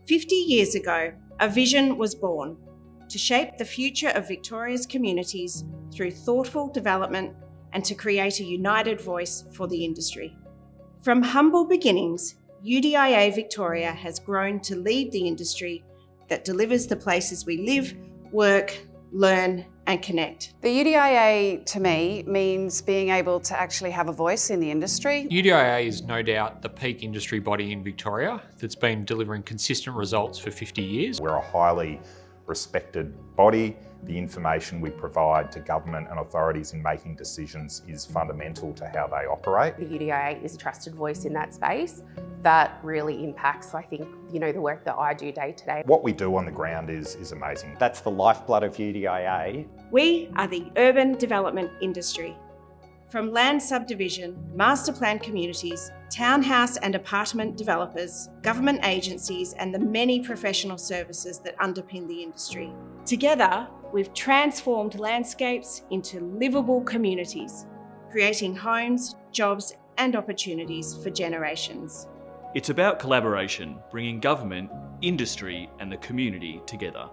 50 years ago, a vision was born to shape the future of Victoria's communities through thoughtful development and to create a united voice for the industry. From humble beginnings, UDIA Victoria has grown to lead the industry that delivers the places we live, work, learn and connect. The UDIA to me means being able to actually have a voice in the industry. UDIA is no doubt the peak industry body in Victoria that's been delivering consistent results for 50 years. We're a highly respected body. The information we provide to government and authorities in making decisions is fundamental to how they operate. The UDIA is a trusted voice in that space that really impacts, I think, the work that I do day to day. What we do on the ground is amazing. That's the lifeblood of UDIA. We are the urban development industry. From land subdivision, master plan communities, townhouse and apartment developers, government agencies and the many professional services that underpin the industry. Together, we've transformed landscapes into livable communities, creating homes, jobs and opportunities for generations. It's about collaboration, bringing government, industry and the community together.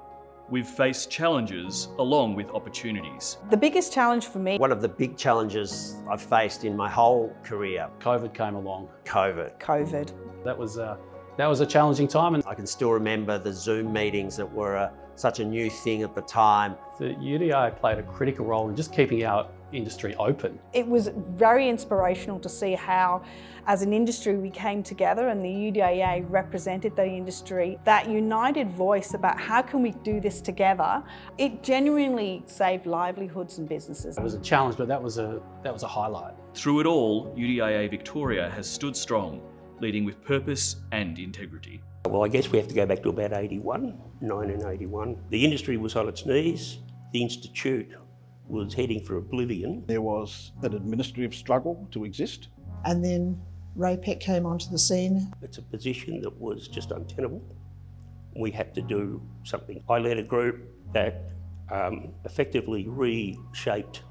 We've faced challenges along with opportunities. The biggest challenge for me, one of the big challenges I've faced in my whole career. COVID came along. COVID. That was a challenging time. And I can still remember the Zoom meetings that were such a new thing at the time. The UDIA played a critical role in just keeping our industry open. It was very inspirational to see how, as an industry, we came together and the UDIA represented the industry. That united voice about how can we do this together, it genuinely saved livelihoods and businesses. It was a challenge, but that was a highlight. Through it all, UDIA Victoria has stood strong, leading with purpose and integrity. Well, I guess we have to go back to about 1981. The industry was on its knees. The institute was heading for oblivion. There was an administrative struggle to exist. And then RAPEC came onto the scene. It's a position that was just untenable. We had to do something. I led a group that effectively reshaped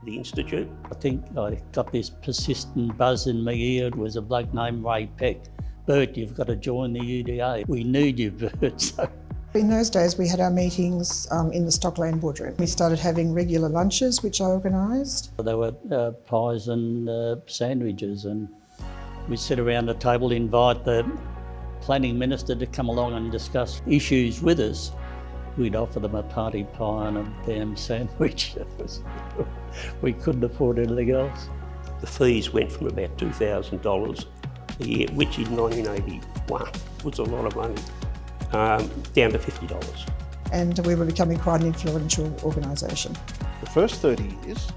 the institute. I think I got this persistent buzz in my ear. It was a bloke named Ray Peck. Bert, you've got to join the UDA. We need you, Bert. So. In those days, we had our meetings in the Stockland boardroom. We started having regular lunches, which I organised. There were pies and sandwiches, and we'd sit around the table, invite the planning minister to come along and discuss issues with us. We'd offer them a party pie and a damn sandwich. We couldn't afford anything else. The fees went from about $2,000 a year, which in 1981 was a lot of money, down to $50. And we were becoming quite an influential organisation. The first 30 years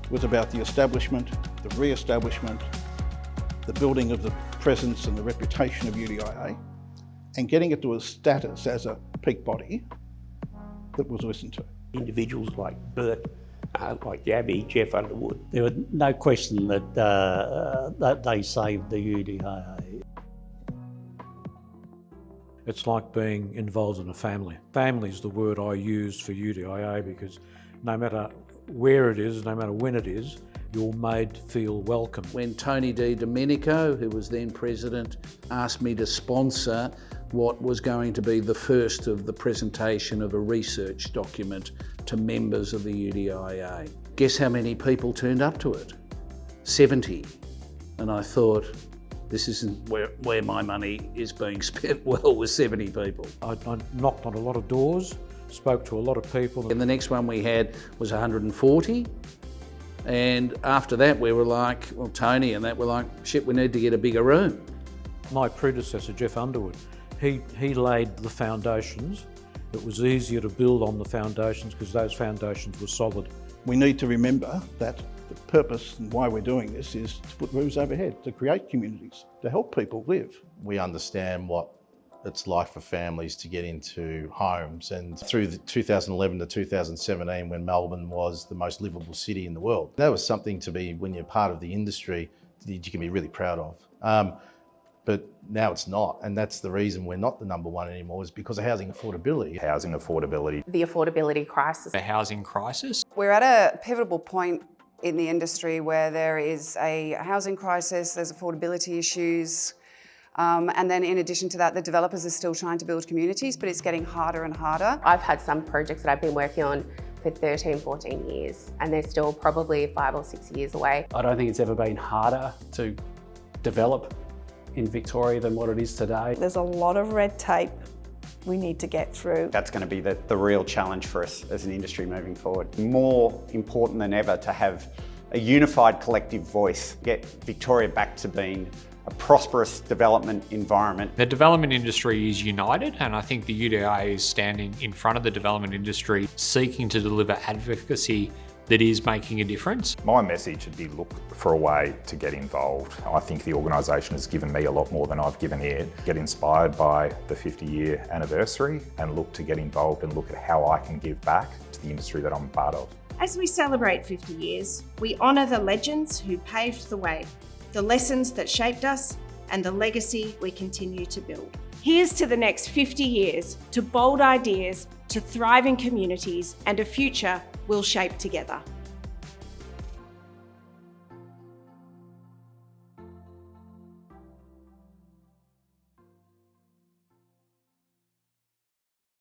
was about the establishment, the re-establishment, the building of the presence and the reputation of UDIA, and getting it to a status as a peak body that was listened to. Individuals like Bert, like Gabby, Jeff Underwood. There was no question that they saved the UDIA. It's like being involved in a family. Family is the word I use for UDIA because no matter where it is, no matter when it is, you're made to feel welcome. When Tony Di Domenico, who was then president, asked me to sponsor what was going to be the first of the presentation of a research document to members of the UDIA. Guess how many people turned up to it? 70. And I thought, this isn't where my money is being spent well with 70 people. I knocked on a lot of doors, spoke to a lot of people. And the next one we had was 140. And after that we were like, well, Tony and that were like, shit, we need to get a bigger room. My predecessor, Jeff Underwood, he laid the foundations. It was easier to build on the foundations because those foundations were solid. We need to remember that the purpose and why we're doing this is to put roofs overhead, to create communities, to help people live. We understand what it's like for families to get into homes, and through the 2011 to 2017 when Melbourne was the most livable city in the world. That was something to be, when you're part of the industry, that you can be really proud of. But now it's not, and that's the reason we're not the number one anymore, is because of housing affordability. Housing affordability. The affordability crisis. A housing crisis. We're at a pivotal point in the industry where there is a housing crisis, there's affordability issues, And then in addition to that, the developers are still trying to build communities, but it's getting harder and harder. I've had some projects that I've been working on for 13, 14 years, and they're still probably 5 or 6 years away. I don't think it's ever been harder to develop in Victoria than what it is today. There's a lot of red tape we need to get through. That's going to be the real challenge for us as an industry moving forward. More important than ever to have a unified collective voice, get Victoria back to being a prosperous development environment. The development industry is united, and I think the UDIA is standing in front of the development industry, seeking to deliver advocacy that is making a difference. My message would be look for a way to get involved. I think the organisation has given me a lot more than I've given it. Get inspired by the 50-year anniversary and look to get involved and look at how I can give back to the industry that I'm a part of. As we celebrate 50 years, we honour the legends who paved the way, the lessons that shaped us, and the legacy we continue to build. Here's to the next 50 years, to bold ideas, to thriving communities, and a future we'll shape together.